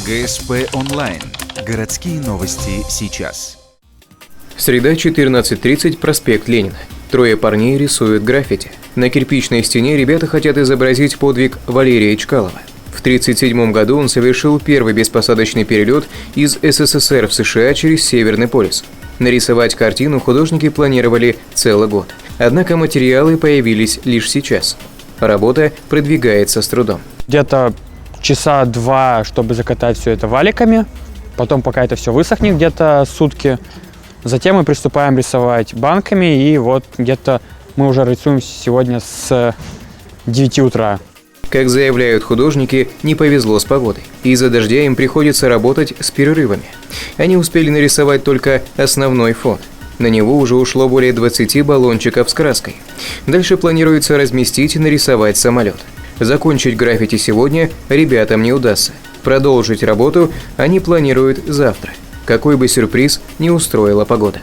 ГСП онлайн. Городские новости сейчас. Среда, 14:30, проспект Ленина. Трое парней рисуют граффити. На кирпичной стене ребята хотят изобразить подвиг Валерия Чкалова. В 1937 году он совершил первый беспосадочный перелет из СССР в США через Северный полюс. Нарисовать картину художники планировали целый год. Однако материалы появились лишь сейчас. Работа продвигается с трудом. Где-то часа два, чтобы закатать все это валиками. Потом, пока это все высохнет, где-то сутки. Затем мы приступаем рисовать банками. И вот где-то мы уже рисуем сегодня с 9 утра. Как заявляют художники, не повезло с погодой. Из-за дождя им приходится работать с перерывами. Они успели нарисовать только основной фон. На него уже ушло более 20 баллончиков с краской. Дальше планируется разместить и нарисовать самолет. Закончить граффити сегодня ребятам не удастся. Продолжить работу они планируют завтра. Какой бы сюрприз ни устроила погода.